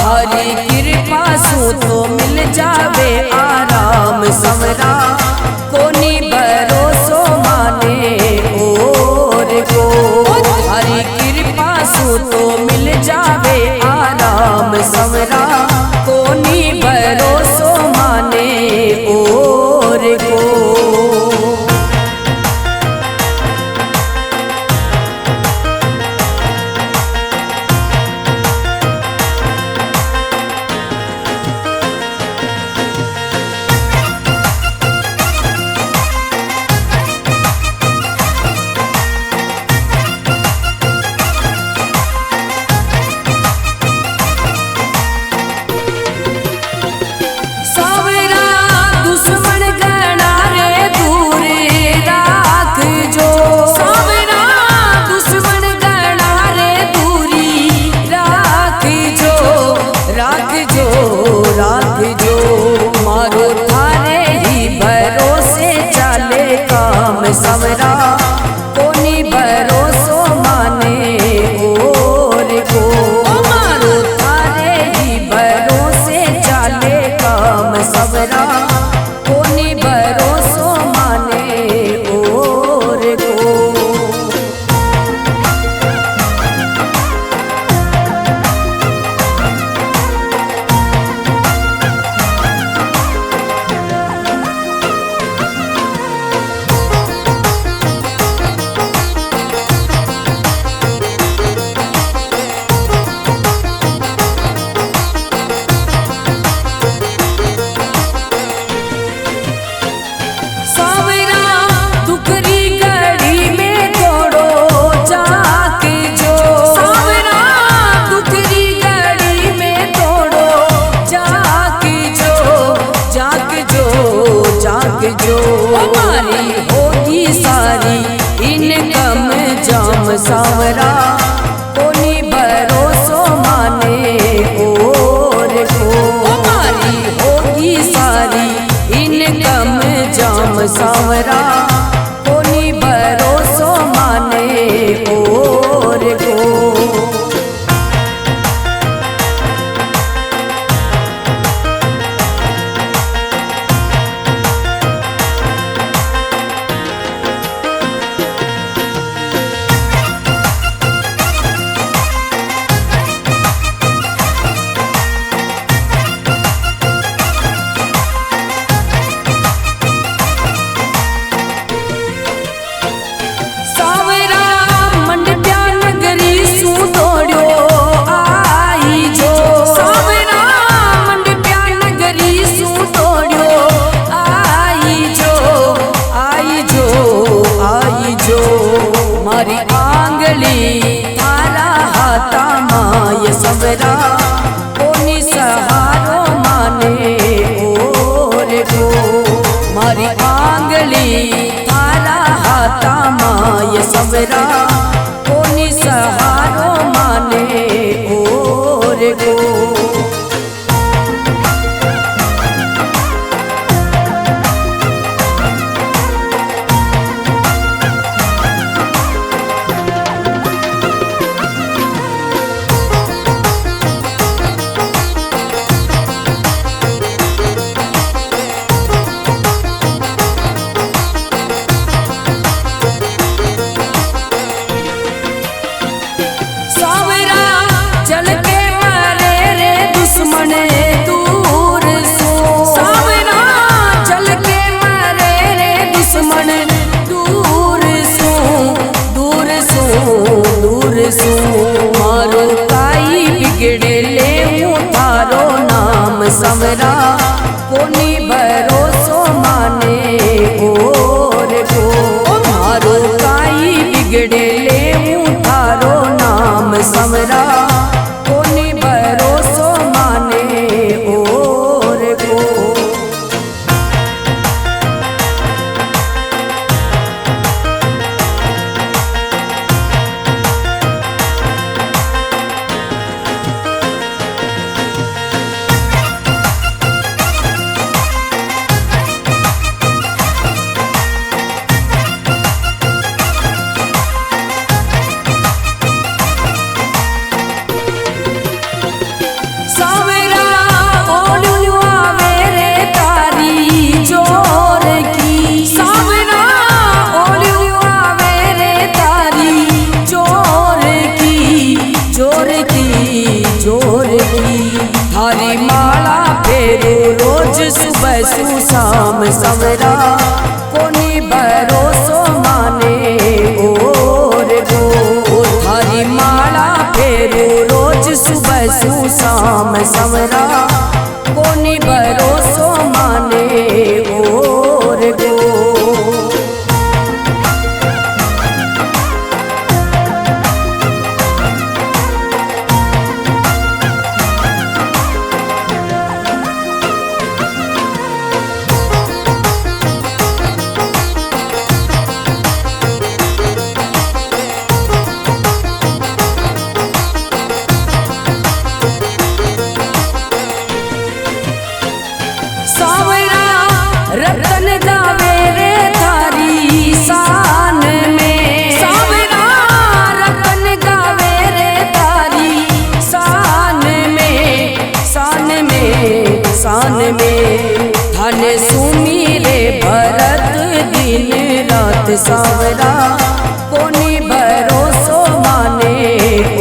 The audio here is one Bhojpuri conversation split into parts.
हरी कृपा सु तो मिल जावे आराम सवरा कोनी भरोसो माने और को। हरी कृपा सु तो मिल जावे आराम सवरा कोनी भरोसो माने और को। सवरा कोनी भरोसो माने और को। मारो थारे ही भरोसे चाले काम सवरा कोनी भरोसो माने और को। जो हमारी होगी सारी इनकम जाम सावरा कोनी भरोसो माने और को। हमारी होगी सारी इनकम जाम सावरा कोनी भरोसो माने और को। मारी आंगली थारा हाथा माय सवरा कोनी सहारो माने और को। मारी आंगली थारा हाथा माय सवरा कोनी सहारो माने और को। सावरा कोनी भरोसो माने और को मारो काई बिगड़े ले थारो नाम समरा कोनी भरोसो माने और को थारी माला फेरो रोज सुबह शाम सवरा कोनी भरोसो माने और को थारी माला फेरो रोज सुबह शाम सवरा कोनी भरोसो माने और को रतन गावे रे थारी शान में सावरा रतन गावे रे थारी शान में शान में शान में थाने सुमीरे भरत दिन रात सावरा कोनी भरोसो माने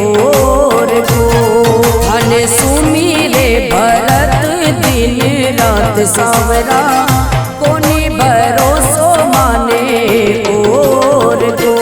और को थाने सुमीरे भरत दिन रात सावरा कोनी भरोसो माने और को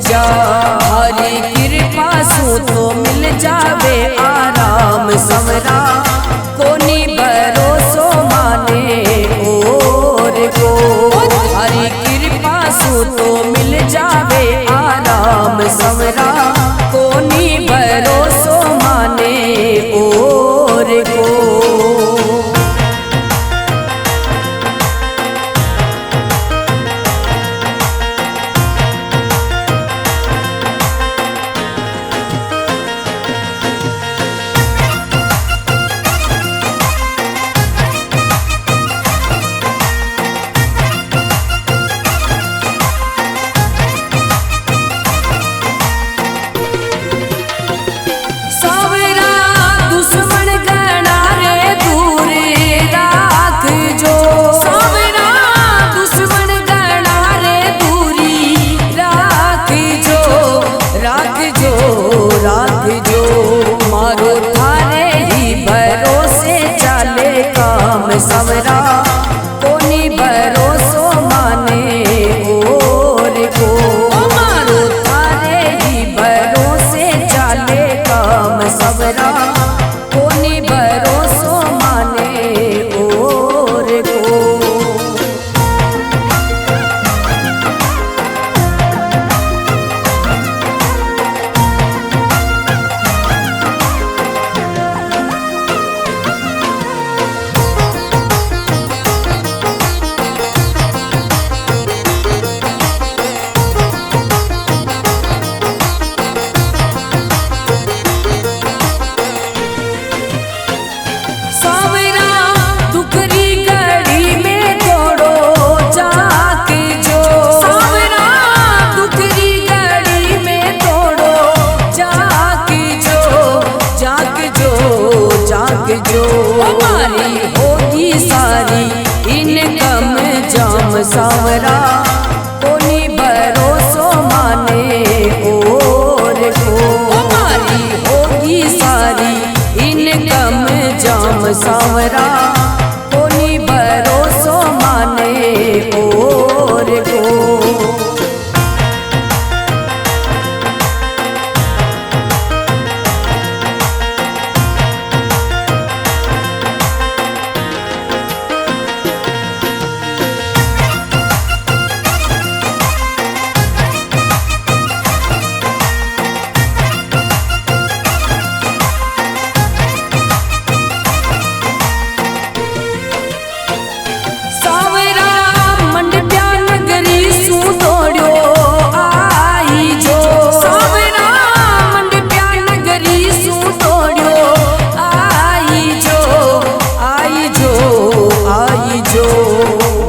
जा हरी कृपा सु तो मिल जावे आराम समरा कोनी भरोसो माने और को हरी कृपा सु तो मिल जावे आराम समरा कोनी भरोसो माने और को समरा कोनी भरोसो माने और को मारो थारे ही भरोसे चाले काम समरा कोनी भरोसो माने और को सांवरा कोनी भरोसो माने और को।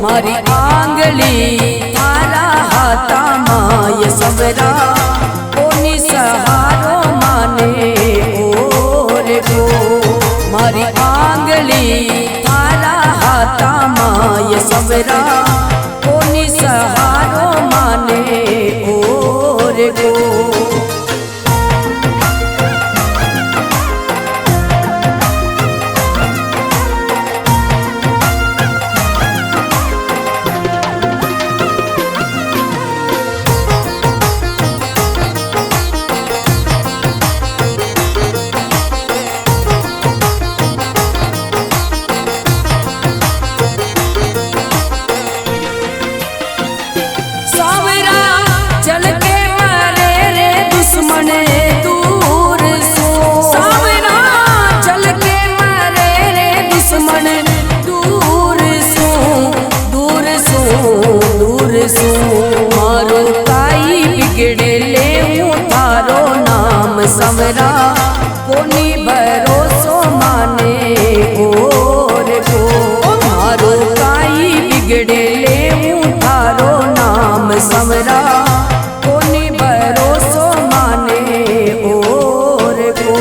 मारी आंगली थारा हाथा माय सबरा कोनी सहारो माने और को। मारी आंगली थारा हाथा माय सबरा कोनी सहारो माने और को। मारो काई बिगड़े ले थारो नाम समरा कोनी भरोसो माने और को। मारो काई बिगड़े ले थारो नाम समरा कोनी भरोसो माने और को।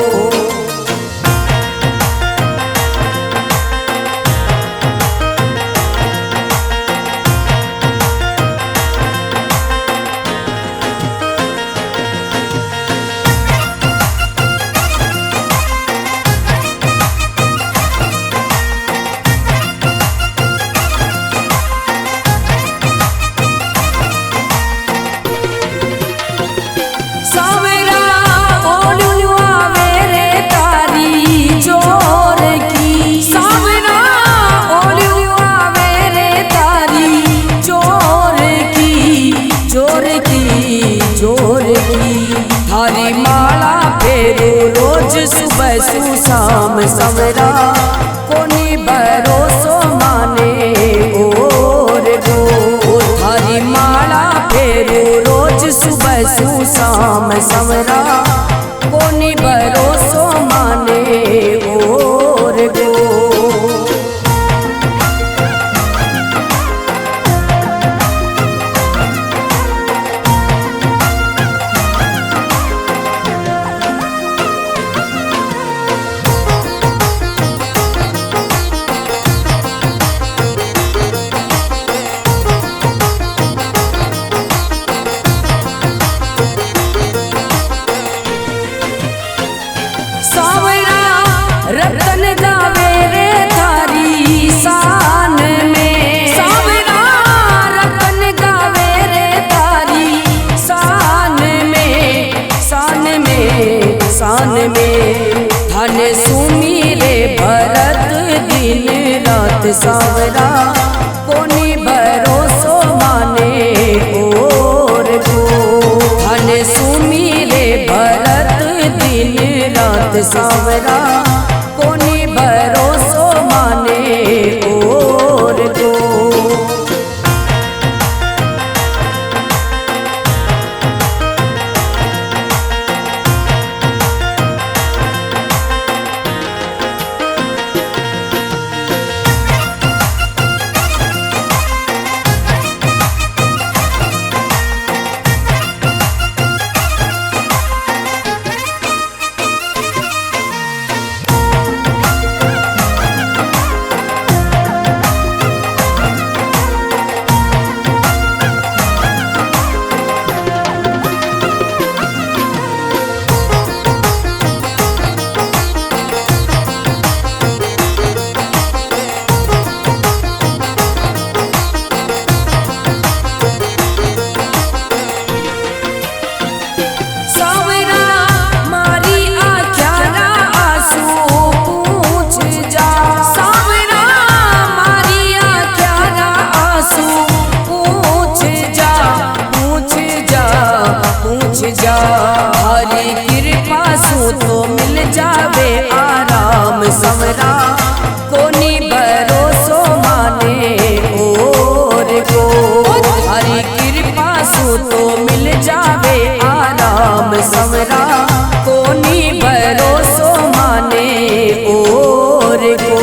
थारी माला फेरू रोज सुबह सु शाम सवरा कोनी भरोसो माने और को। थारी माला फेरू रोज सुबह सु शाम सवरा कोनी भरोसो माने और को। रतन गावे रे थारी शान में सांवरा। रतन गावे रे थारी शान में शान में शान में। थाने सुनी रे भरत दिन रात सांवरा कोनी भरोसो माने और को। थाने सुनी रे भरत दिन रात सांवरा कोनी भरोसो माने और को। तो मिल जावे आराम सवरा कोनी भरोसो माने और को हरी कृपा सु तो मिल जावे आराम सवरा कोनी भरोसो माने और को।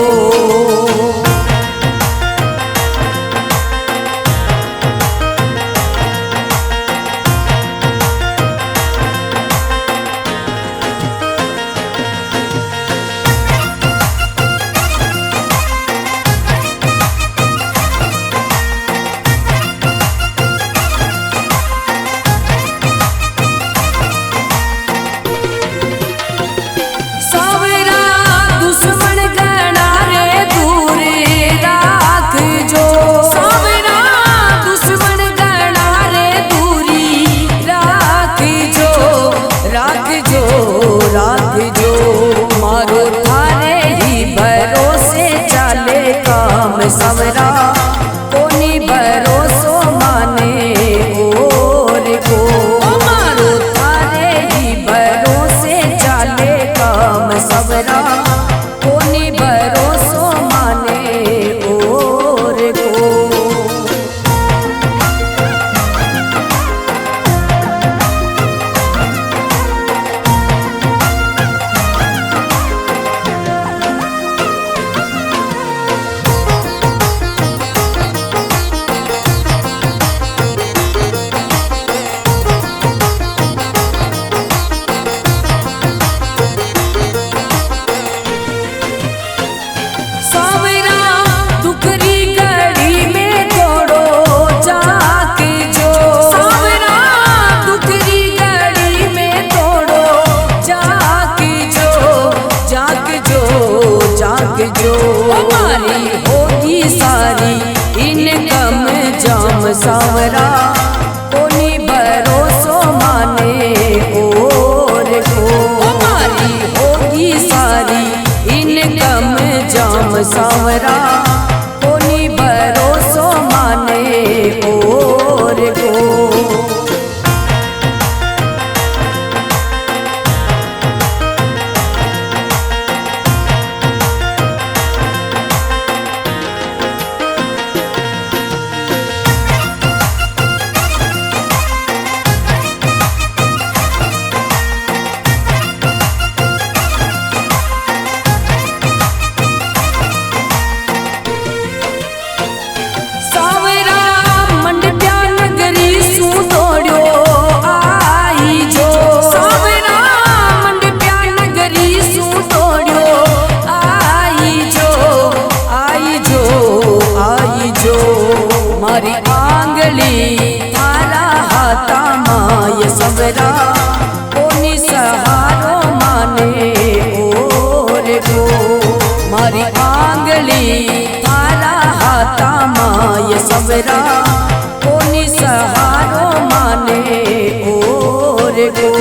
सवरा कोनी भरोसो माने और को मारो थारे ही भरोसे चाले काम सवरा कोनी भरोसो माने और को। जो हमारी होगी सारी इनकम जाम सावरा कोनी भरोसो माने और को हमारी होगी सारी इनकम जाम सावरा कोनी भरोसो माने और को। मारी आंगली थारा हाथा माय सवरा कोनी सहारो माने और को मारी आंगली थारा हाथा माय सवरा कोनी सहारो माने और को।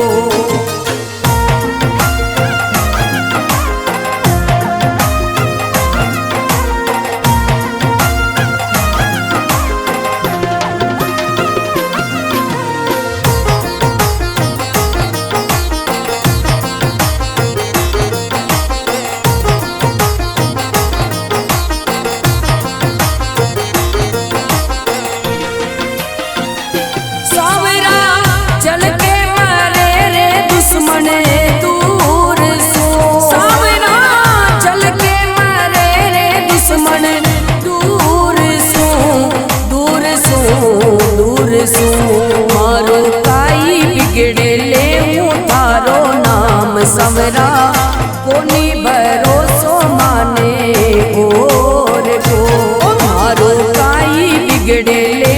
मारो काई बिगड़े ले थारो नाम सवरा कोनी भरोसो माने और को मारो काई बिगड़े ले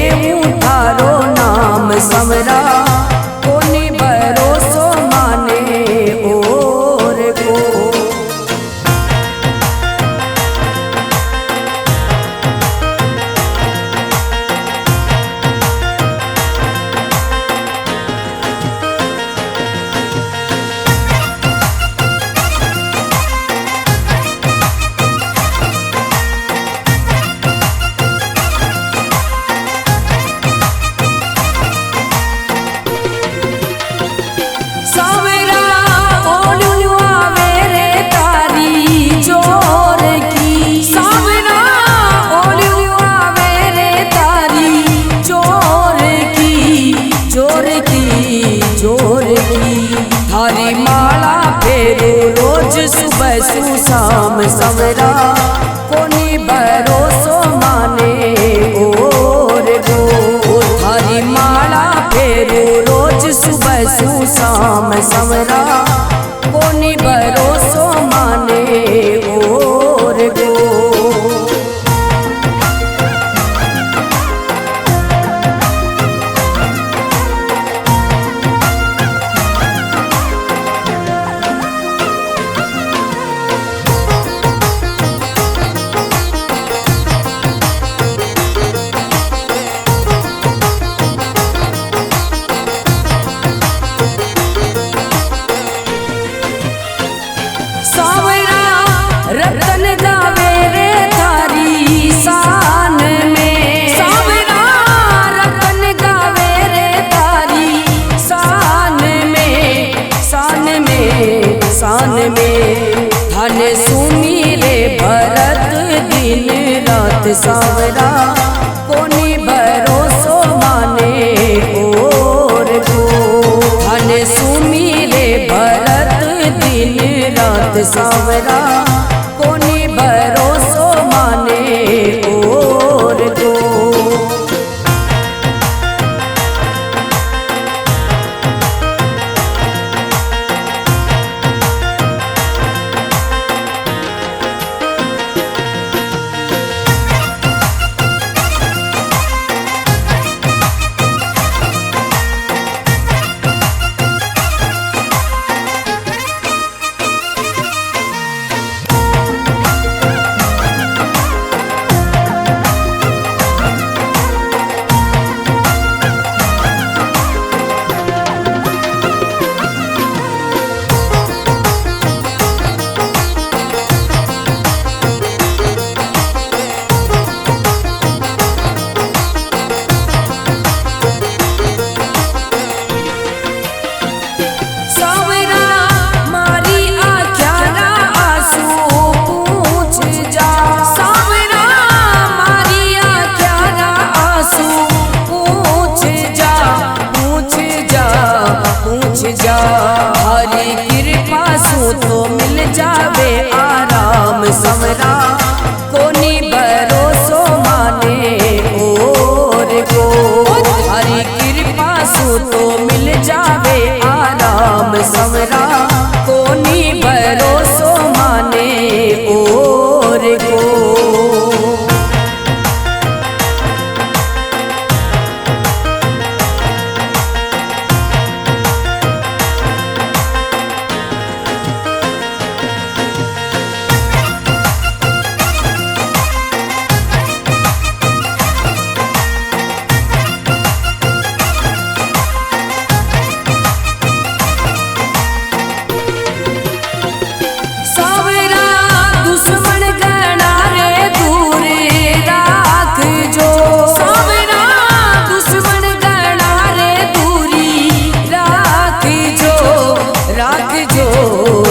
थारो नाम सवरा कोनी भरोसो माने और को। शाम सवरा कोनी भरोसो माने और गो थारी माला फेरू रोज सुबह शाम सवरा कोनी भरोसो माने और गो। रतन गावे रे थारी शान में, सावरा रतन गावे रे थारी शान में, शान में, शान में धन सुमीरे भरत दिन रात सावरा कोनी भरोसो माने और गो धन सुमीरे भरत दिन रात सावरा कोनी भरोसो माने और गो। हरी कृपा सु तो मिल जावे आराम सवरा कोनी भरोसो माने और गो हरी कृपा सु तो मिल जावे आराम सवरा कोनी भरोसो माने और गो।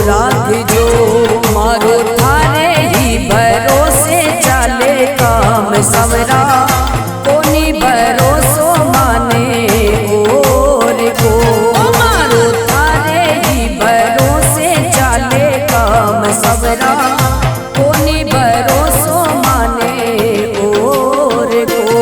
राख जो मारो थारे ही भरोसे चले काम सवरा कोनी भरोसो माने और गो मारो थारे ही भरोसे चले काम सवरा कोनी भरोसो माने और गो।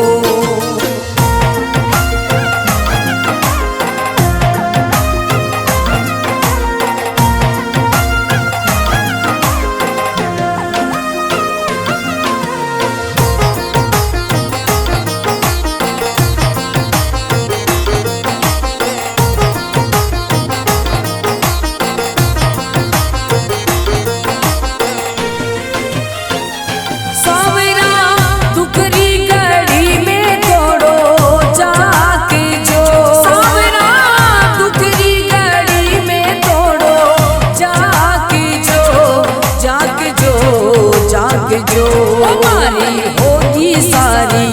जो हमारी होगी सारी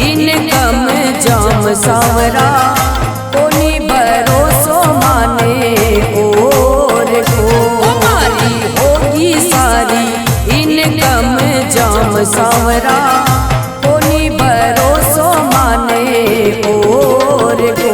इनकम जाम सावरा कोनी भरोसो माने और गो हमारी होगी सारी इनकम जाम सावरा कोनी भरोसो माने और गो।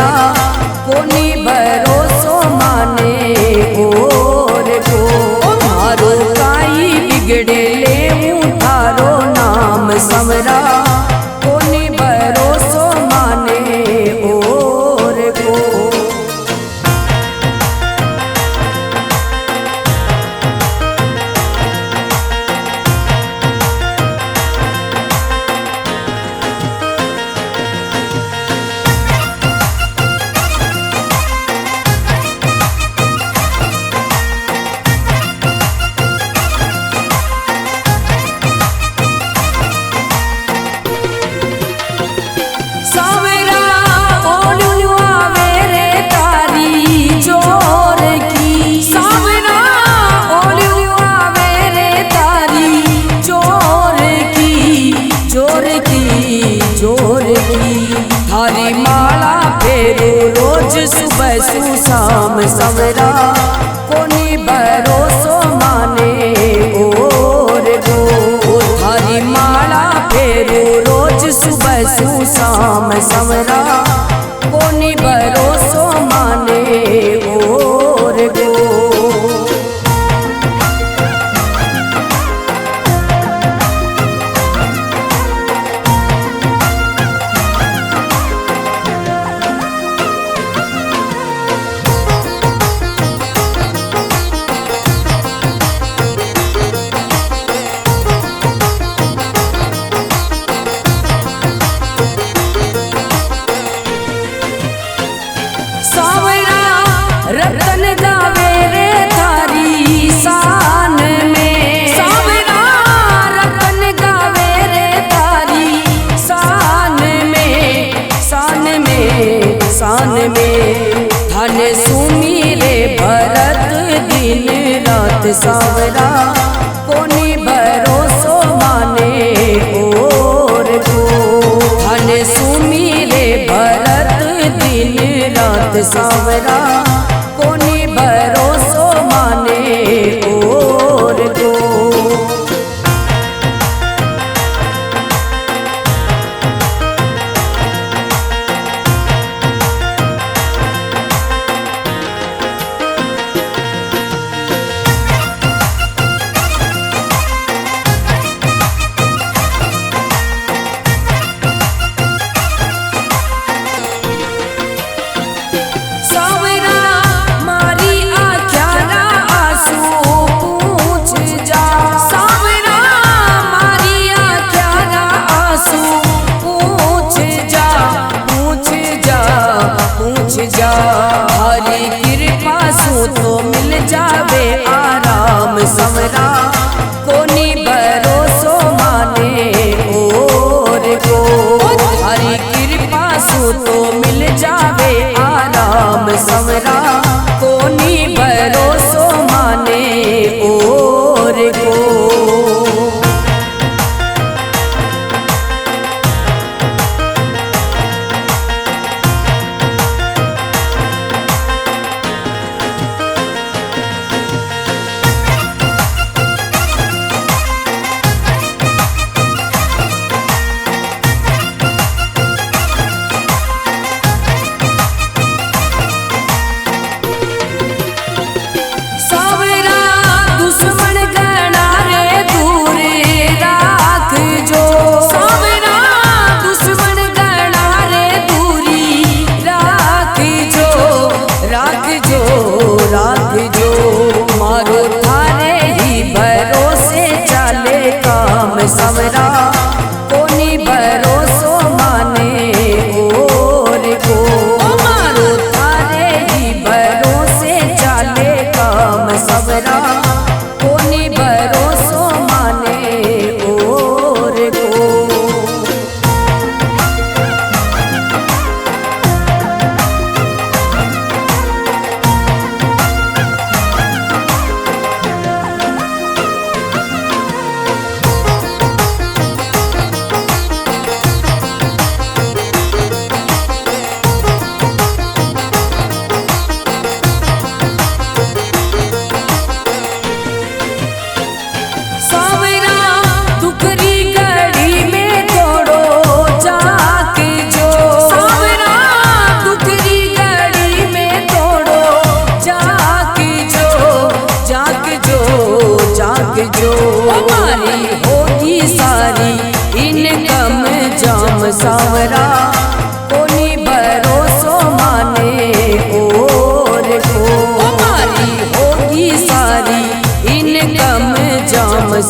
सावरा कोनी भरोसो माने और को मारो काई बिगड़े ले थारो नाम सावरा कोनी भरोसो माने और को। थारी माला फेरो रोज सुबह सुशाम सावरा कोनी भरोसो माने और को थारी माला फेरो रोज सुबह सुशाम सावरा कोनी भरोसो माने और को। रतन गावे रे थारी शान में सावरा रतन गावे रे थारी शान में शान में शान में धन सुमीरे भरत दिन रात सावरा कोनी भरोसो माने और को धन सुमीरे भरत दिन रात सावरा कोनी भरोसो माने और को। हरी कृपा सु तो मिल जावे आराम सावरा कोनी भरोसो माने और को हरी कृपा सु तो मिल जावे आराम सावरा कोनी भरोसो माने और को।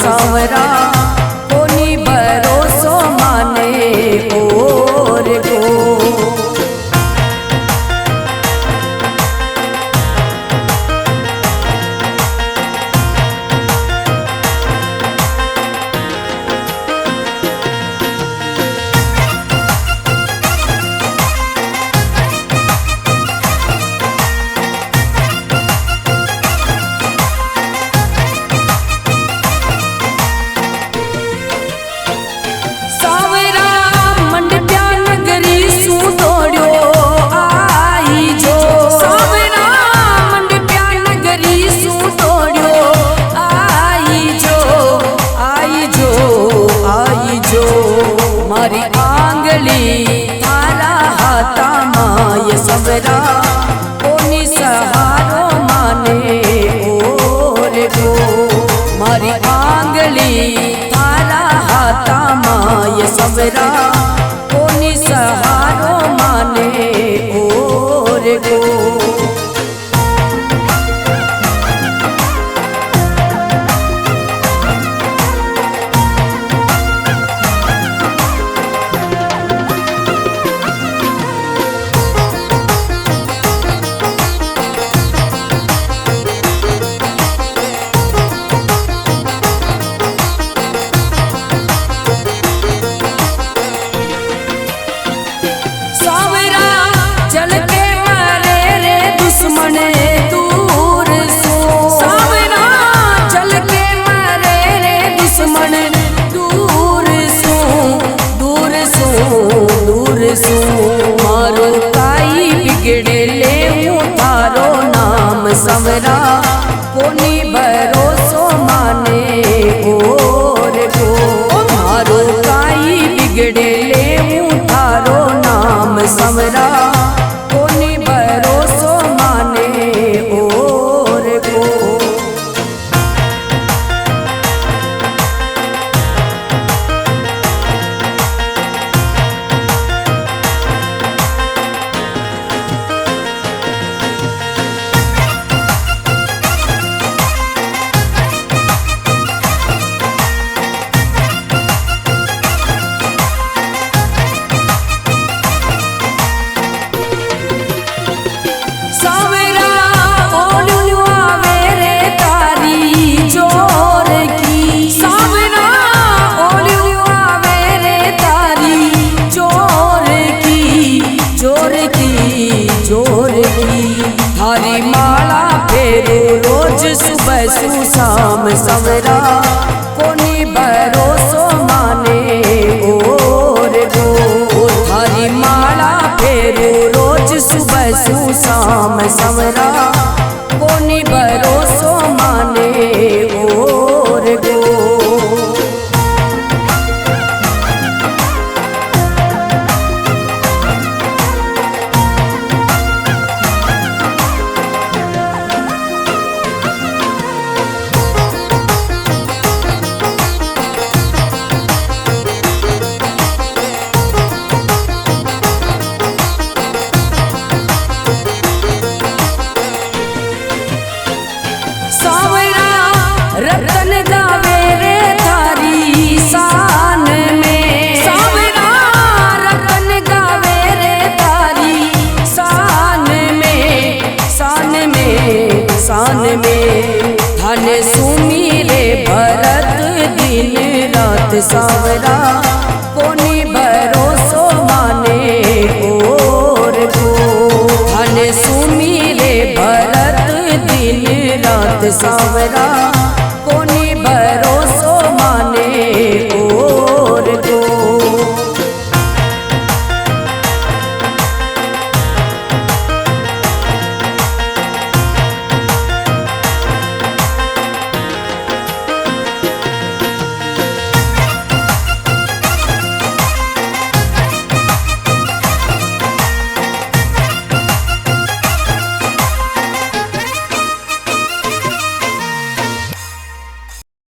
सांवरा कोनी भरोसो माने और को। मारी आंगली थारा हाथा माय सबरा कोनी सहारो माने और को। मारी आंगली थारा हाथा माय सबरा कोनी सहारो माने और को। मारो काई बिगड़े ले थारो नाम समरा कोनी भरोसो माने और को। मारो काई बिगड़े ले थारो नाम समरा कोनी भरोसो माने और को। थारी माला फेरो रोज सुबह शाम सवरा कोनी भरोसो माने और को। थारी माला फेरो रोज सुबह शाम सवरा कोनी भरोसो माने और को। रतन गावे रे थारी शान में सांवरा। रतन गावे रे थारी शान में शान में शान में। थाने सुमीरे भरत दिन रात सांवरा कोनी भरोसो माने और को। थाने सुमीरे भरत दिन रात सांवरा